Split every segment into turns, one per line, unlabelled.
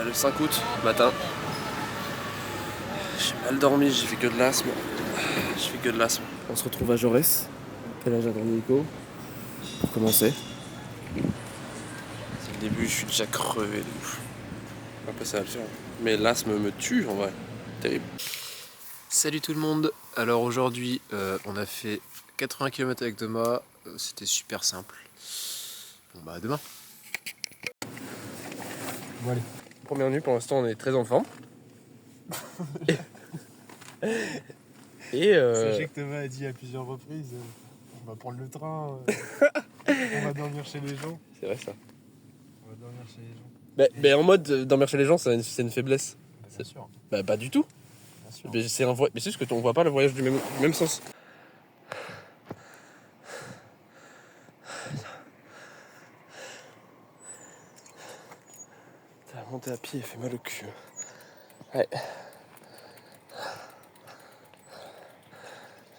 Le 5 août matin. J'ai mal dormi, j'ai fait que de l'asthme. On se retrouve à Jaurès. Quel âge a dormi Nico? Pour commencer. C'est le début, je suis déjà crevé de ouf. Après ça va le faire. Mais l'asthme me tue en vrai. Terrible. Salut tout le monde. Alors aujourd'hui on a fait 80 km avec Thomas. C'était super simple. Bon bah à demain.
Bon allez.
Première nuit, pour l'instant on est très en forme.
Sachez que Thomas a dit à plusieurs reprises on va prendre le train, on va dormir chez les gens.
C'est vrai ça.
On va dormir chez les gens.
Mais en mode dormir chez les gens, c'est une faiblesse.
Bah, bien sûr.
Bah pas du tout.
Bien sûr.
Mais c'est juste que on voit pas le voyage du même sens. La montée à pied, elle fait mal au cul. Ouais.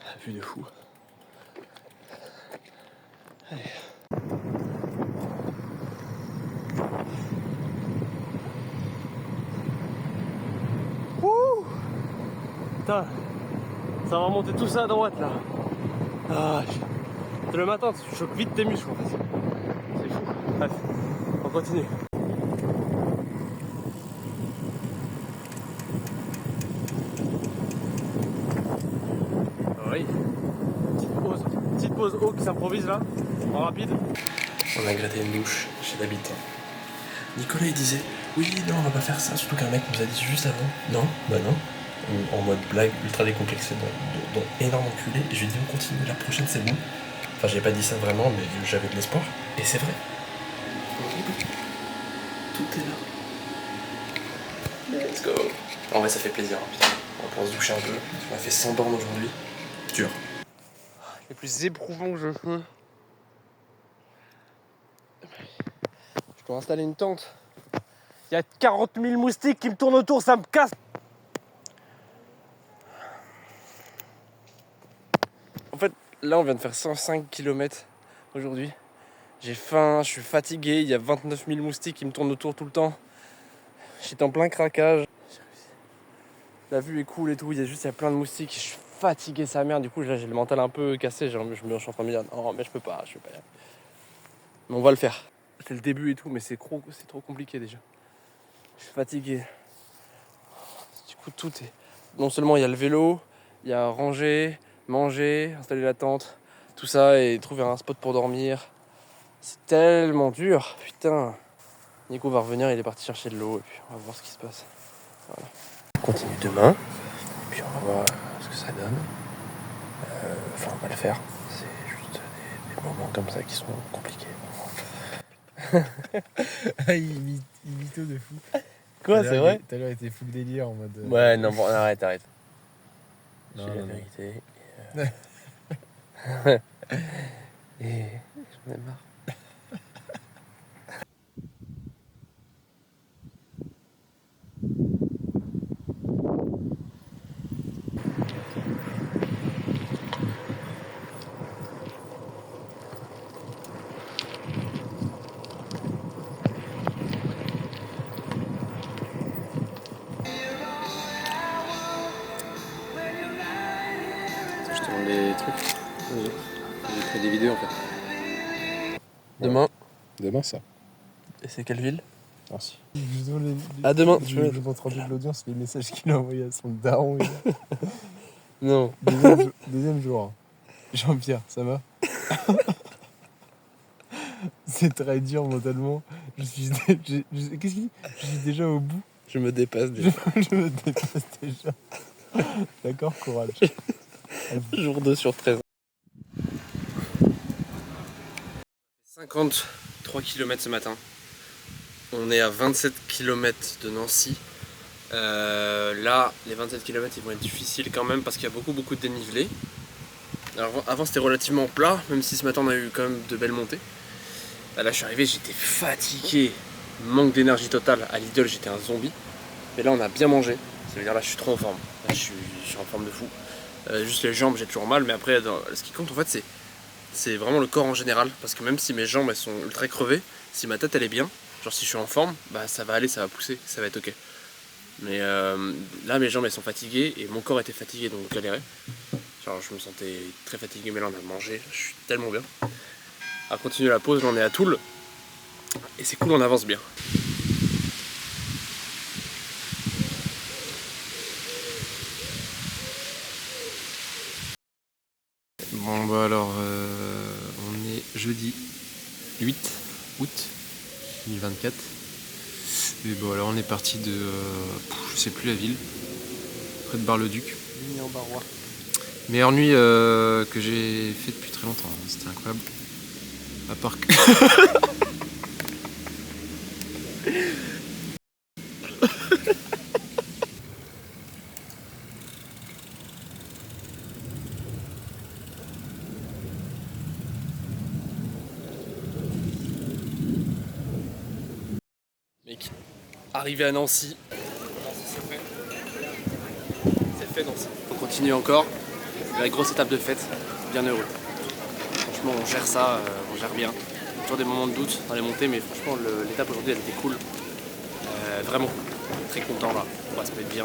La vue de fou. Allez. Wouh! Putain, ça va remonter tout ça à droite là. Ah, c'est le matin, tu choques vite tes muscles en fait. C'est fou. Bref, on continue. Oui. Petite pause eau qui s'improvise là, en rapide. On a gratté une douche chez l'habitant. Nicolas il disait oui non on va pas faire ça, surtout qu'un mec nous a dit juste avant. Non, bah non. En mode blague ultra décomplexée, dont énorme enculé. Et je lui ai dit on continue, la prochaine c'est bon. Enfin j'ai pas dit ça vraiment mais j'avais de l'espoir. Et c'est vrai. Tout est là. Let's go. En vrai ça fait plaisir, hein, putain. On va pouvoir se doucher un peu. On a fait 100 bornes aujourd'hui. Dur. Le plus éprouvant que je fais. Je dois installer une tente. Il y a 40 000 moustiques qui me tournent autour, ça me casse. En fait, là on vient de faire 105 km aujourd'hui. J'ai faim, je suis fatigué, il y a 29 000 moustiques qui me tournent autour tout le temps. J'étais en plein craquage. La vue est cool et tout, il y a plein de moustiques. Je suis fatigué sa mère, du coup là j'ai le mental un peu cassé. Je suis en train de me dire non mais je peux pas y aller. Mais on va le faire. C'est le début et tout, mais c'est trop compliqué déjà. Je suis fatigué. Du coup tout est... Non seulement il y a le vélo, il y a ranger, manger, installer la tente, tout ça et trouver un spot pour dormir. C'est tellement dur, putain. Nico va revenir, il est parti chercher de l'eau et puis on va voir ce qui se passe. Voilà. On continue demain, et puis on va voir ce que ça donne. Enfin, on va le faire. C'est juste des moments comme ça qui sont compliqués.
il mytho de fou.
Quoi, c'est vrai?
Tout à l'heure il était full délire en mode.
Ouais, non, bon, arrête.
Non,
J'ai la
non.
vérité. Et j'en ai marre. Je te montre des trucs. J'ai pris des vidéos en fait. Demain.
Demain ça.
Et c'est quelle ville?
Merci.
À demain.
Je vous montre un peu de l'audience, les messages qu'il a envoyés à son daron.
Non.
Deuxième jour. Jean-Pierre, ça va? C'est très dur mentalement. Qu'est-ce qu'il dit? Je suis déjà au bout.
Je me dépasse déjà.
Je me dépasse déjà. D'accord, courage.
Jour 2 sur 13. 53 km ce matin. On est à 27 km de Nancy. Là, les 27 km ils vont être difficiles quand même parce qu'il y a beaucoup de dénivelé. Alors avant c'était relativement plat, même si ce matin on a eu quand même de belles montées. Là je suis arrivé, j'étais fatigué, manque d'énergie totale. À Lidl j'étais un zombie. Mais là on a bien mangé, ça veut dire là je suis trop en forme. Là je suis en forme de fou. Juste les jambes j'ai toujours mal, mais après ce qui compte en fait c'est vraiment le corps en général. Parce que même si mes jambes elles sont ultra crevées, si ma tête elle est bien, Genre si je suis en forme, bah ça va aller, ça va pousser, ça va être ok. Mais là mes jambes elles sont fatiguées et mon corps était fatigué donc je galérais. Genre je me sentais très fatigué, mais là on a mangé, je suis tellement bien. À continuer la pause, j'en ai à Toul. Et c'est cool, on avance bien. Bon bah alors on est jeudi 8 août 2024. Et bon alors on est parti de je sais plus la ville, près de Bar-le-Duc.
Ligny-en-Barrois.
Meilleure nuit que j'ai fait depuis très longtemps, c'était incroyable. À part que... Mec, arrivé à Nancy. C'est fait Nancy. On continue encore. La grosse étape de fête, bien heureux. Franchement on gère ça, on gère bien. Toujours des moments de doute dans les montées, mais franchement l'étape aujourd'hui elle était cool. Vraiment cool. Très content là, on va se mettre bien.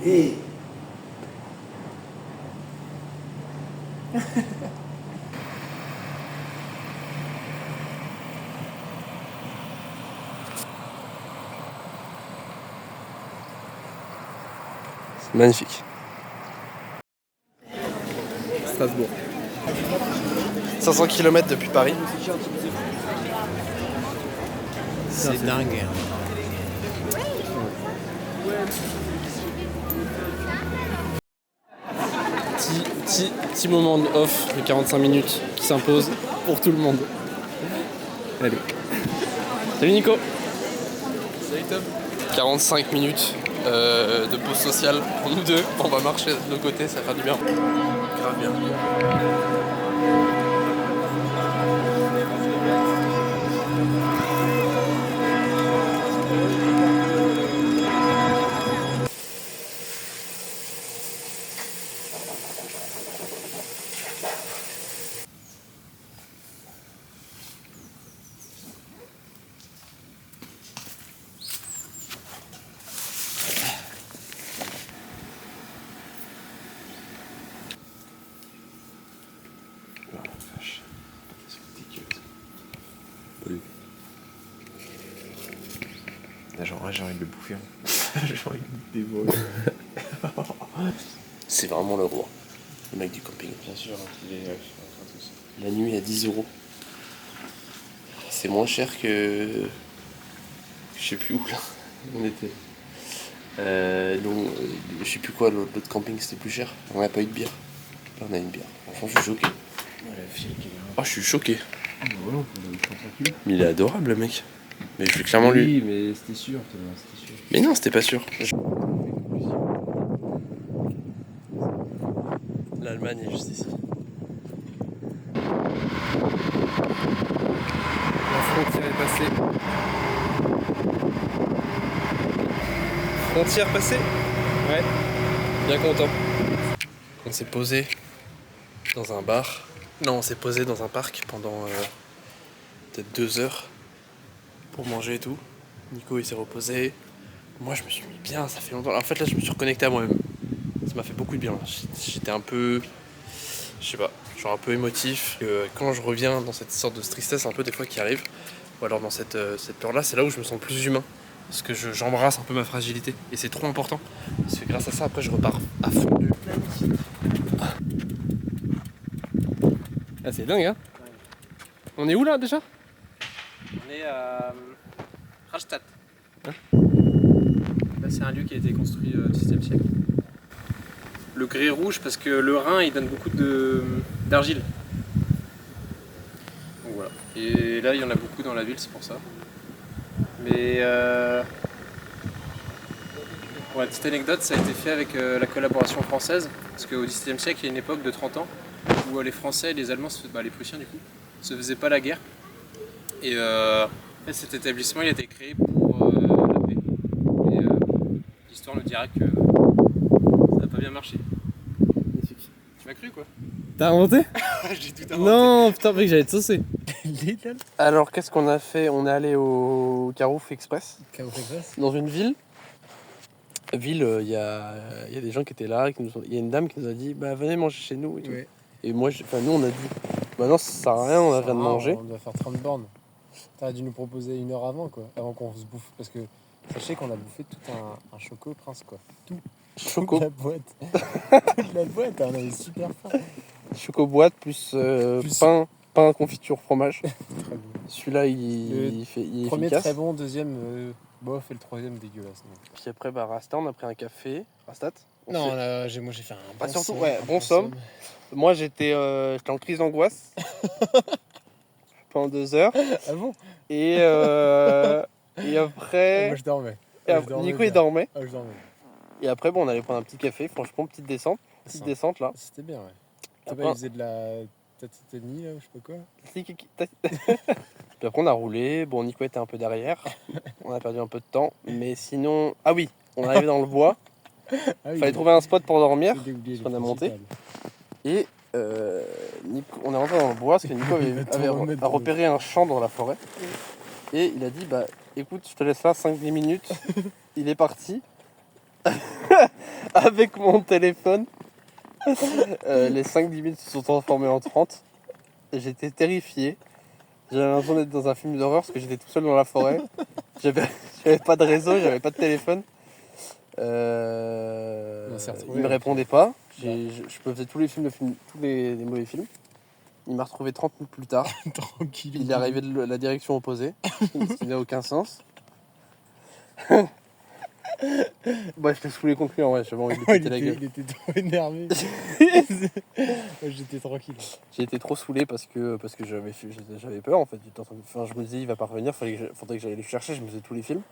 Hey.
C'est magnifique. Strasbourg. 500 km depuis Paris.
C'est dingue.
Petit moment de off de 45 minutes qui s'impose pour tout le monde. Allez. Salut Nico.
Salut Tom.
45 minutes de pause sociale pour nous deux. On va marcher de nos côtés, ça va faire du bien. Grave bien.
J'ai envie de le bouffer. J'ai envie de le dévorer.
C'est vraiment le roi, le mec du camping.
Bien sûr, il est
La nuit à 10 €. C'est moins cher que... Je sais plus où là on était. Donc, je sais plus quoi, l'autre camping c'était plus cher. On n'a pas eu de bière. Là on a une bière. Franchement je suis choqué. Ah je suis choqué. Mais il est adorable le mec. Mais je vais clairement lui...
Oui, mais c'était sûr.
Mais non c'était pas sûr. L'Allemagne est juste ici. La frontière est passée. Frontière passée? Ouais. Bien content. On s'est posé dans un bar. Non, on s'est posé dans un parc pendant peut-être 2 heures pour manger et tout. Nico il s'est reposé. Moi je me suis mis bien, ça fait longtemps. En fait là je me suis reconnecté à moi-même. Ça m'a fait beaucoup de bien. J'étais un peu... Je sais pas, genre un peu émotif. Quand je reviens dans cette sorte de tristesse un peu des fois qui arrive, ou alors dans cette peur-là, c'est là où je me sens le plus humain. Parce que j'embrasse un peu ma fragilité. Et c'est trop important. Parce que grâce à ça, après, je repars à fond. Ah, c'est dingue, hein. On est où là déjà?
On est à Rastatt.
Hein?
Là, c'est un lieu qui a été construit au XVIe siècle. Le grès rouge parce que le Rhin il donne beaucoup d'argile. Donc voilà. Et là il y en a beaucoup dans la ville, c'est pour ça. Mais pour la petite anecdote, ça a été fait avec la collaboration française. Parce qu'au XVIIe siècle, il y a une époque de 30 ans où les Français et les Allemands, les Prussiens du coup, se faisaient pas la guerre. Et en fait, cet établissement il a été créé pour la paix. Et l'histoire nous dira que ça n'a pas bien marché.
Magnifique.
Tu m'as cru quoi?
T'as inventé?
J'ai tout inventé.
Non, putain, mec, j'allais te saucer. Alors, qu'est-ce qu'on a fait? On est allé au Carouf Express, dans une ville. Il y a des gens qui étaient là, il y a une dame qui nous a dit bah venez manger chez nous et tout.
Ouais.
Et moi, nous on a dit bah non, ça sert à rien, on vient de manger.
On doit faire 30 bornes. T'aurais dû nous proposer 1 heure avant, quoi, avant qu'on se bouffe. Parce que sachez qu'on a bouffé tout un choco prince, quoi.
Choco,
Toute la boîte. Toute la boîte, on avait super faim.
choco boîte plus,
Plus-
pain, confiture, fromage.
Très bon.
Celui-là, il est
Premier
efficace.
très bon, deuxième bof et le troisième dégueulasse. Donc.
Puis après, bah, Rasta, on a pris un café. Rastat.
Non, là, moi j'ai fait un
Bah,
bon
surtout,
somme,
ouais,
un
bon somme. Moi, j'étais en crise d'angoisse pendant 2 heures.
Ah bon?
Et après,
Moi je dormais.
Nico
bien.
il dormait.
Ah, je dormais.
Et après, bon, on allait prendre un petit café. Franchement, petite descente là.
C'était bien, ouais.
Après,
Il faisait de la tatitanie, là, ou je sais pas quoi.
Puis après, on a roulé. Bon, Nico était un peu derrière. On a perdu un peu de temps. Mais sinon. Ah oui, on est arrivé dans le bois.
Ah, oui,
Fallait trouver un spot pour dormir.
j'ai oublié
parce qu'on
le
a monté.
principal.
Et on est rentré dans le bois parce que Nico
Il va tout remettre
a
dans le-
repéré un champ dans la forêt. Et il a dit bah écoute, je te laisse là 5-10 minutes. Il est parti avec mon téléphone. Les 5-10 minutes se sont transformées en 30. Et j'étais terrifié. J'avais l'impression d'être dans un film d'horreur parce que j'étais tout seul dans la forêt. J'avais pas de réseau, j'avais pas de téléphone.
On s'est retrouvés,
Il me
ouais.
répondait pas. Je faisais tous les mauvais films. Il m'a retrouvé 30 minutes plus tard.
Tranquille.
Il est arrivé de la direction opposée, ce qui n'a aucun sens. Bah, je t'ai saoulé conclu en vrai, j'avais envie de lui péter la gueule.
Il était trop énervé. Moi j'étais tranquille.
J'ai été trop saoulé parce que j'avais peur en fait. Enfin, je me disais, il va pas revenir, faudrait que j'aille le chercher, je me faisais tous les films.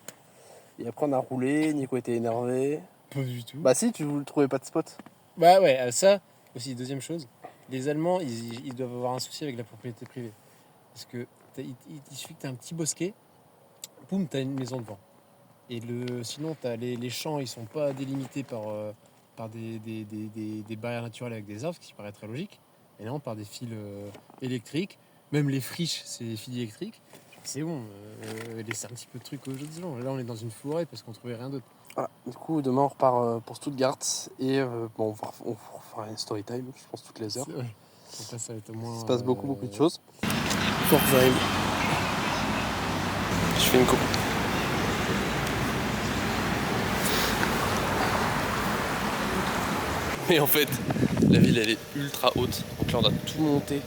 Et après, on a roulé, Nico était énervé.
Pas du tout.
Bah, si, tu ne trouvais pas de spot.
Bah ouais, ça aussi, deuxième chose. Les Allemands, ils doivent avoir un souci avec la propriété privée. Parce que il suffit que tu aies un petit bosquet, boum, tu as une maison devant. Et sinon, les champs, ils sont pas délimités par des barrières naturelles avec des arbres, ce qui paraît très logique. Et non, par des fils électriques. Même les friches, c'est des fils électriques. C'est bon, laisser un petit peu de trucs aux autres gens. Là, on est dans une forêt parce qu'on trouvait rien d'autre.
Voilà. Du coup, demain, on repart pour Stuttgart. Et bon, on fera une story time, je pense, toutes les heures.
C'est vrai. Donc là, ça va être au moins,
Il se passe beaucoup de choses. Pforzheim. Je fais une coupe. Mais en fait, la ville elle est ultra haute. Donc là on a tout monté.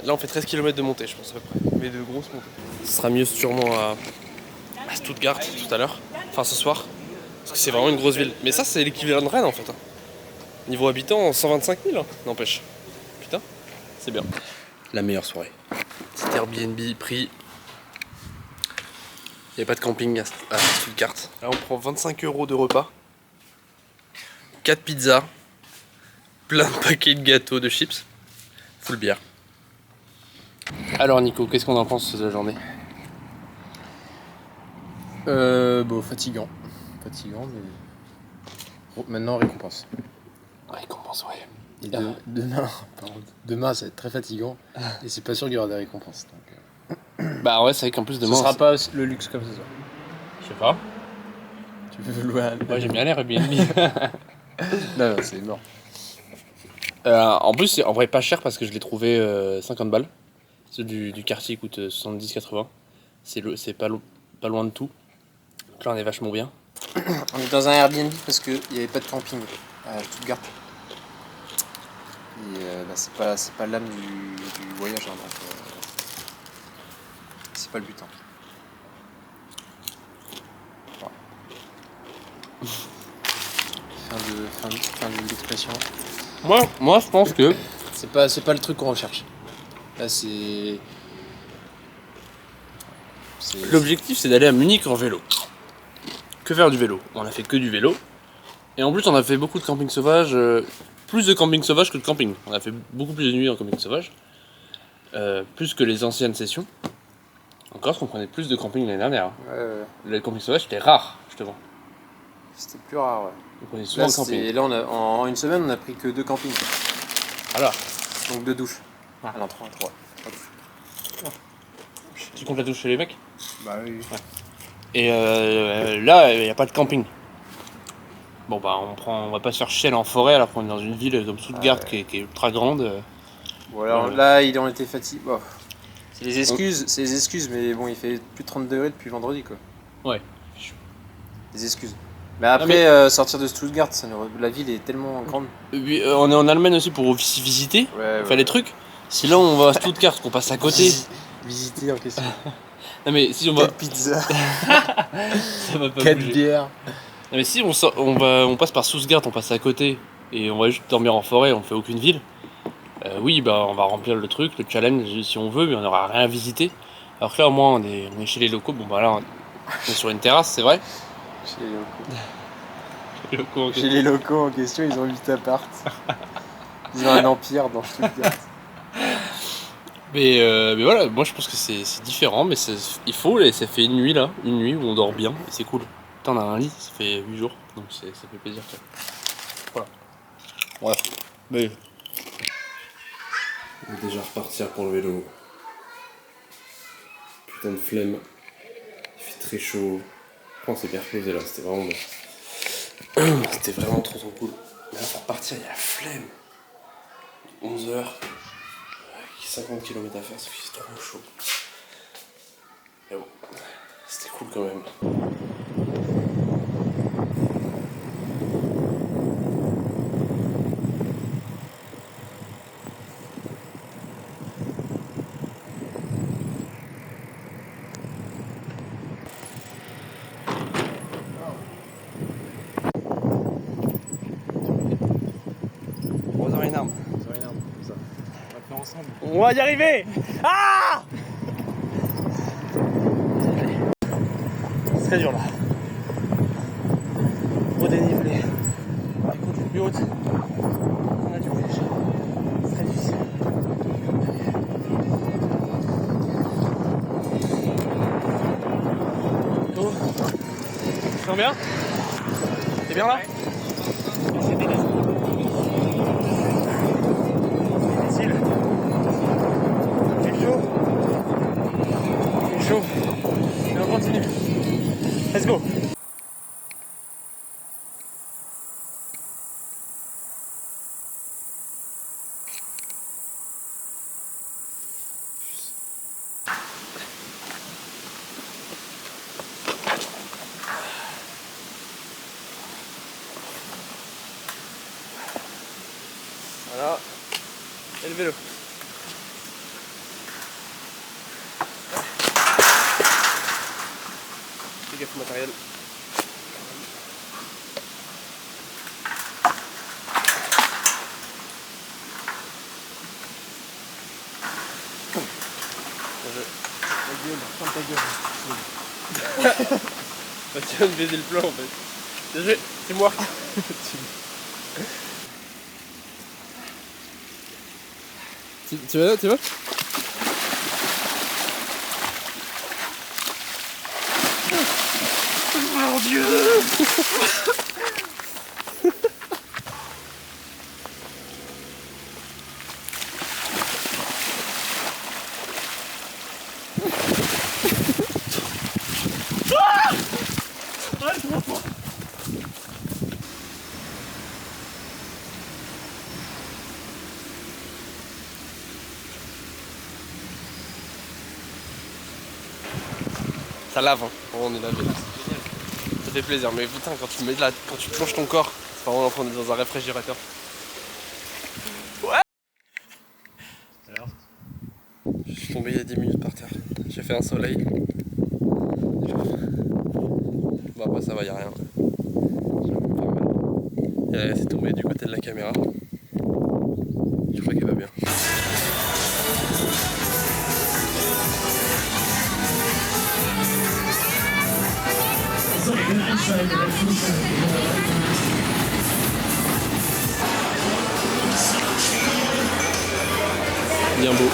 Là on fait 13 km de montée je pense à peu près. Mais de grosses montées. Ce sera mieux sûrement à Stuttgart tout à l'heure. Enfin ce soir. Parce que c'est vraiment une grosse ville. Mais ça c'est l'équivalent de Rennes en fait. Niveau habitant 125 000 hein, n'empêche. Putain, c'est bien. La meilleure soirée. Petit Airbnb pris. Il n'y a pas de camping à Stuttgart. Là on prend 25 € de repas. 4 pizzas. Plein de paquets de gâteaux, de chips. Full bière. Alors Nico, qu'est-ce qu'on en pense de la journée?
Bon, fatigant. Fatigant, mais. Bon, maintenant, récompense.
Récompense, ouais.
Et demain, ça va être très fatigant. Et c'est pas sûr qu'il y aura des récompenses. Donc,
Bah ouais, c'est vrai qu'en plus demain...
ce sera pas le luxe comme ce soir.
Je sais pas.
Tu veux louer un.
Moi j'aime bien les Airbnb.
Non, c'est mort.
En plus, c'est en vrai pas cher parce que je l'ai trouvé 50 balles. Ceux du quartier coûtent 70-80. C'est pas loin de tout. Donc là on est vachement bien.
On est dans un Airbnb parce qu'il n'y avait pas de camping à Stuttgart. Et c'est pas l'âme du voyage, hein, donc c'est pas le but. Hein. Voilà. Fin de l'expression.
Moi je pense que...
C'est pas le truc qu'on recherche. Là c'est
L'objectif, c'est d'aller à Munich en vélo. Que faire du vélo? On a fait que du vélo. Et en plus, on a fait beaucoup de camping sauvage. Plus de camping sauvage que de camping. On a fait beaucoup plus de nuits en camping sauvage. Plus que les anciennes sessions. Encore parce qu'on prenait plus de camping l'année dernière.
Ouais.
Le camping sauvage, c'était rare, justement.
C'était plus rare, ouais.
On prenait souvent le camping.
Et là, en une semaine, on a pris que 2 campings.
Alors,
Donc 2 douches. Ah non, 3.
tu comptes la douche chez les mecs?
Bah oui.
Et là, il n'y a pas de camping. Bon bah on va pas se faire chier en forêt alors qu'on est dans une ville comme Stuttgart qui est ultra grande.
Bon alors là, il en était fatigué. Bon. C'est les excuses, mais bon, il fait plus de 30 degrés depuis vendredi, quoi.
Ouais.
Des excuses. Mais après, sortir de Stuttgart, la ville est tellement grande.
On est en Allemagne aussi pour visiter, faire des trucs. Si là on va à Stuttgart, qu'on passe à côté.
Visiter en question.
Non mais si on va.
4 pizzas.
Ça va pas
4
bouger.
bières.
Non mais si on passe par Stuttgart, on passe à côté et on va juste dormir en forêt, on fait aucune ville. Oui bah on va remplir le truc, le challenge si on veut, mais on n'aura rien à visiter. Alors que là au moins on est chez les locaux, bon bah là on est sur une terrasse, c'est vrai.
Chez les locaux. Chez les locaux en question, ils ont 8 apparts. Ils ont un empire dans Stuttgart.
Mais voilà, moi je pense que c'est différent, mais il faut, et ça fait une nuit où on dort bien, et c'est cool. Putain, on a un lit, ça fait 8 jours, donc ça fait plaisir. Voilà. Bref. Mais. On va déjà repartir pour le vélo. Putain de flemme. Il fait très chaud. On s'est bien reposé là, c'était vraiment bon. C'était vraiment trop cool. Mais là, pour repartir, il y a la flemme. 11h. 50 km à faire, ça fait trop chaud. Mais bon, c'était cool quand même. Rosaire énorme. On va y arriver! Ah! C'est très dur là. Au dénivelé. Écoute, les plus hautes. On a du rouge. C'est très difficile. Go. Tu sens bien? T'es bien là? Et on continue. Let's go. Voilà. Et le vélo. Fais gaffe au matériel.
Ferme ta gueule.
Bah tu viens de baiser le plan en fait. Bien joué, c'est moi. Tu vas là, tu vas? Mon Dieu. Ça lave, hein. On est lavé. Ça fait plaisir, mais putain, quand tu mets de quand tu plonges ton corps, c'est vraiment l'impression d'être dans un réfrigérateur. Ouais. Alors, je suis tombé il y a 10 minutes par terre. J'ai fait un soleil. Bon bah ça va, y a rien. C'est tombé du côté de la caméra. Je crois qu'elle va bien. Bien beau.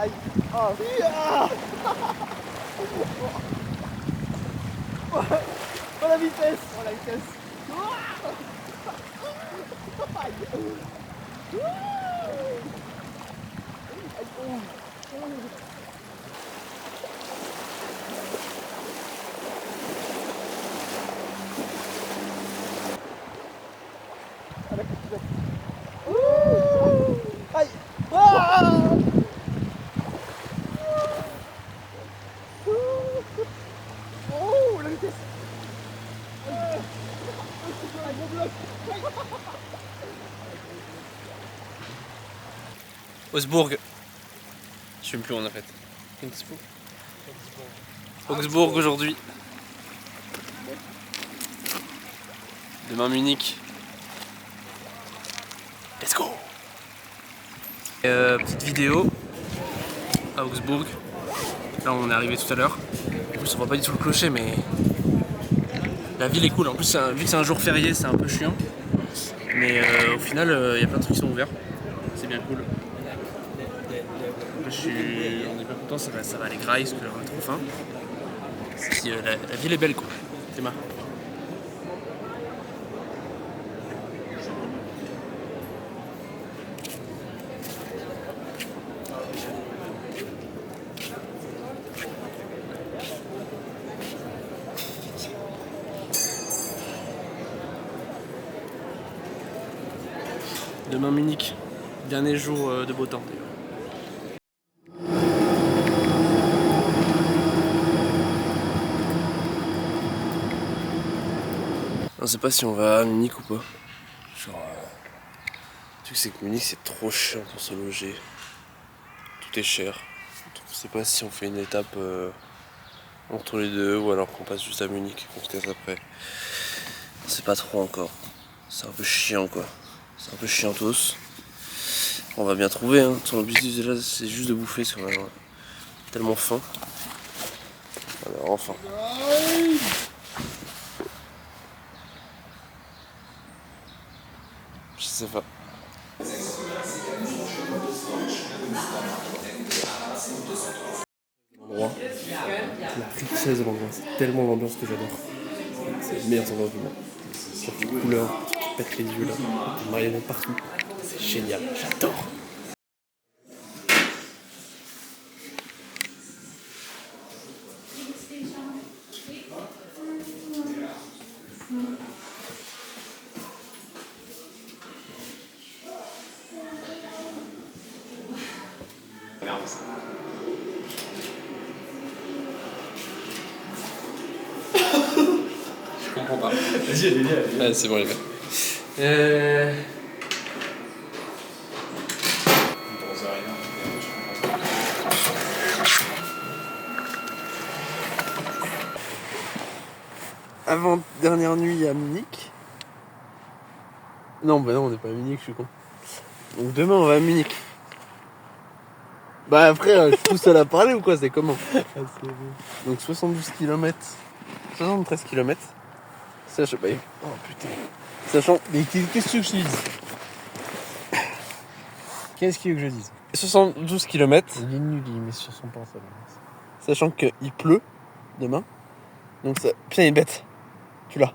Aïe. Oh, ah. Oh la vitesse. Oh la vitesse. Aïe. Aïe. Ah. Oh la vitesse. Un gros bloc.
Augsbourg. Je sais même plus où on a fait. Augsbourg aujourd'hui. Demain Munich. Let's go. Petite vidéo à Augsbourg. Là on est arrivé tout à l'heure. En plus on voit pas du tout le clocher mais la ville est cool. En plus vu que c'est un jour férié c'est un peu chiant. Mais au final il y a plein de trucs qui sont ouverts. C'est bien cool. On est pas content, ça va aller graille parce qu'on a trop faim. Puis, la ville est belle quoi. C'est marrant. Demain Munich, dernier jour de beau temps d'ailleurs. On sait pas si on va à Munich ou pas. Genre, le truc c'est que Munich c'est trop chiant pour se loger. Tout est cher. Donc, on sait pas si on fait une étape entre les deux ou alors qu'on passe juste à Munich et qu'on se casse après. On sait pas trop encore. C'est un peu chiant quoi. C'est un peu chiantos. On va bien trouver, hein. Son objectif déjà c'est juste de bouffer parce qu'on a tellement faim. Alors enfin. Je sais pas. L'endroit. La tristesse de l'endroit. C'est tellement l'ambiance que j'adore. C'est le meilleur endroit du monde. Surtout les couleurs qui pètent les yeux là. Des marionnettes partout. C'est génial. J'adore.
Je comprends pas.
Vas-y, allez. Ouais, c'est bon, les gars. Avant dernière nuit à Munich. Non, bah non, on n'est pas à Munich, je suis con. Donc demain, on va à Munich. Bah après, je suis tout seul à parler ou quoi? C'est comment? Donc 72 km. 73 km. Sachant... Bah, oh putain. Sachant...
Mais qu'est-ce que je te dise? Qu'est-ce qu'il veut que je dise?
72 km.
Il est nul, il met sur son portable.
Sachant qu'il pleut demain. Donc ça... Putain, il est bête. Tu l'as.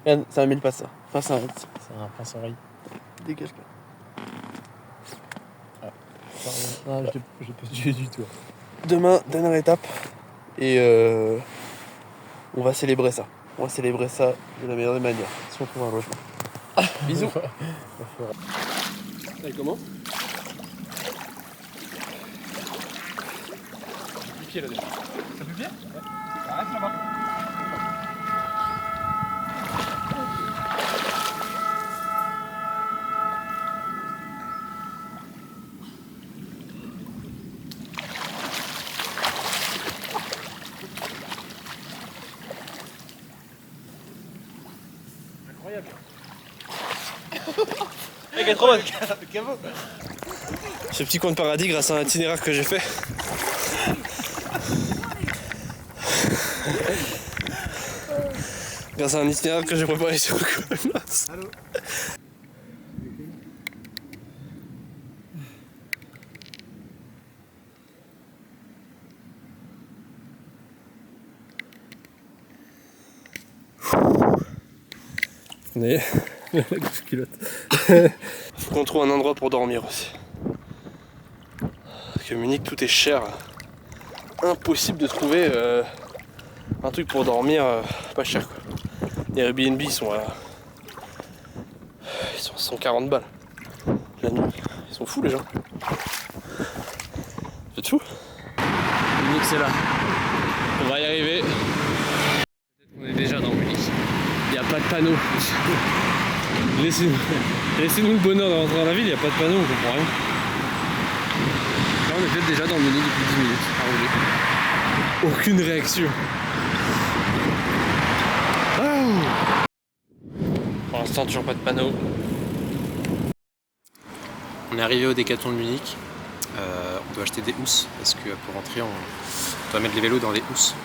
Regarde, ça a 1000 pas ça. Enfin, ça...
C'est un pince-oreille.
Dégage pas.
Non, je l'ai pas tué du tout.
Demain, dernière étape. Et on va célébrer ça. On va célébrer ça de la meilleure des manières. Si on trouve un logement. Bisous. Allez, comment? Pied là déjà.
Ça fait bien? Ouais. Arrête là-bas.
Incroyable. Mec, est trop bonne. Ce petit coin de paradis grâce à un itinéraire que j'ai fait. Grâce à un itinéraire que j'ai préparé sur Google Maps. Allô. On est la grosse culotte. Faut qu'on trouve un endroit pour dormir aussi. Parce que Munich, tout est cher. Impossible de trouver un truc pour dormir pas cher quoi. Les Airbnb ils sont à 140 balles la nuit. Ils sont fous les gens. Vous êtes fous? Munich c'est là. On va y arriver. Peut-être qu'on est déjà dans Munich. Il n'y a pas de panneau. Laissez-nous le bonheur de rentrer dans la ville, il n'y a pas de panneau, on comprend rien. Là on est peut-être déjà dans Munich depuis 10 minutes à rouler. Aucune réaction. Oh, pour l'instant toujours pas de panneau.
On est arrivé au Décathlon de Munich. On doit acheter des housses parce que pour rentrer on doit mettre les vélos dans des housses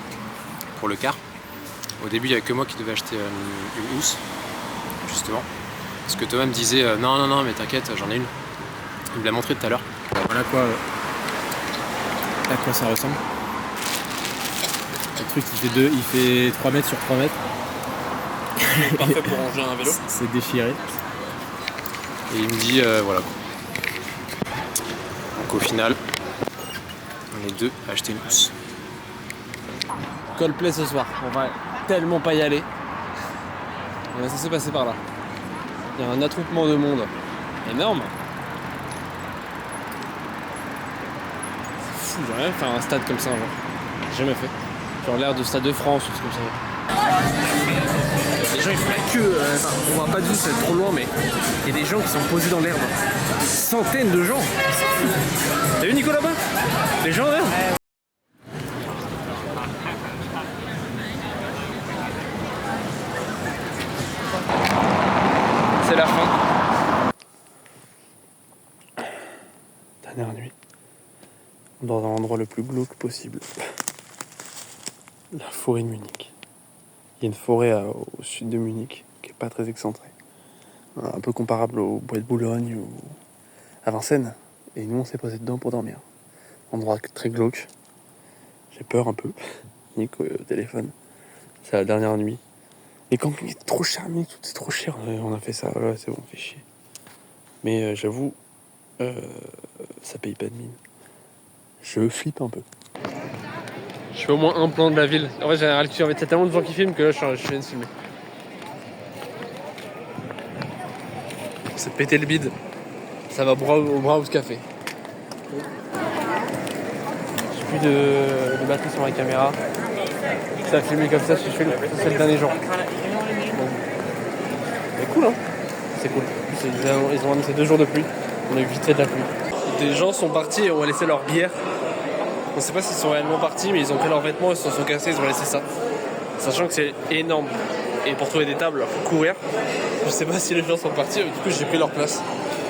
pour le car. Au début il n'y avait que moi qui devais acheter une housse justement. Parce que Thomas me disait non mais t'inquiète j'en ai une. Il me l'a montré tout à l'heure. Voilà à quoi ça ressemble. Le truc il fait 3 mètres sur 3 mètres.
Parfait pour ranger un vélo.
C'est déchiré. Et il me dit voilà. Donc au final, on est deux à acheter une housse.
Coldplay ce soir, on va tellement pas y aller. On va censé passer par là. Il y a un attroupement de monde énorme. C'est fou, j'ai jamais fait un stade comme ça avant. J'ai jamais fait. Genre l'air de Stade de France ou comme ça. Les gens ils font la queue, on voit pas du tout, c'est trop loin, mais il y a des gens qui sont posés dans l'herbe. Centaines de gens. T'as vu Nico là-bas? Les gens là. C'est la fin. Dernière nuit. Dans un endroit le plus glauque possible. La forêt de Munich. Il y a une forêt au sud de Munich qui est pas très excentrée. Un peu comparable au bois de Boulogne ou à Vincennes. Et nous on s'est posé dedans pour dormir. Endroit très glauque. J'ai peur un peu. Nico au téléphone. C'est la dernière nuit. Et quand il est trop cher, tout est trop cher. On a fait ça, voilà, c'est bon, fait chier. Mais j'avoue, ça paye pas de mine. Je flippe un peu. Je fais au moins un plan de la ville. En vrai, j'ai la lecture. En fait, il y a tellement de gens qui filment que là, je viens de filmer. C'est péter le bide. Ça va au Browse Café. J'ai plus de batterie sur ma caméra. Ça a filmé comme ça, c'est le dernier jour. Bon. C'est cool, hein. C'est cool. Ils ont annoncé 2 jours de pluie. On a eu vite fait de la pluie. Des gens sont partis et ont laissé leur bière. On sait pas s'ils sont réellement partis, mais ils ont pris leurs vêtements, ils se sont cassés, ils ont laissé ça. Sachant que c'est énorme. Et pour trouver des tables, il faut courir. Je sais pas si les gens sont partis, du coup j'ai pris leur place.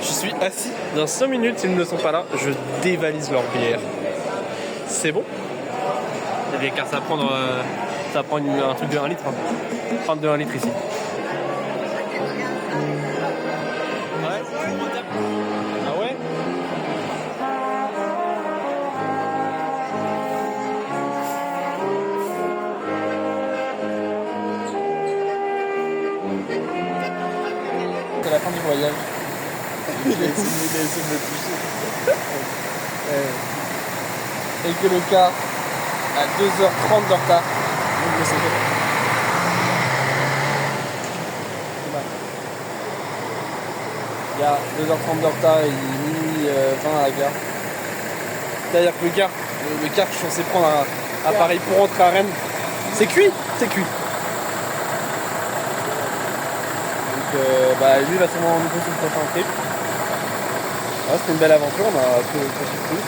Je suis assis. Dans 5 minutes, s'ils ne sont pas là, je dévalise leur bière. C'est bon? Car ça va prendre un truc de 1 litre. Prendre de 1 litre ici. Ouais. Ah ouais? C'est la fin du voyage. Il a essayé de me toucher. Et que le car a 2h30 de retard. Donc je sais pas. Il y a 2h30 de retard et il est minuit 20 à la gare. C'est-à-dire que le car que je suis censé prendre à Paris pour rentrer à Rennes, c'est cuit. Donc lui va sûrement nous poser le prochain trip. Voilà, c'était une belle aventure, on a fait tout.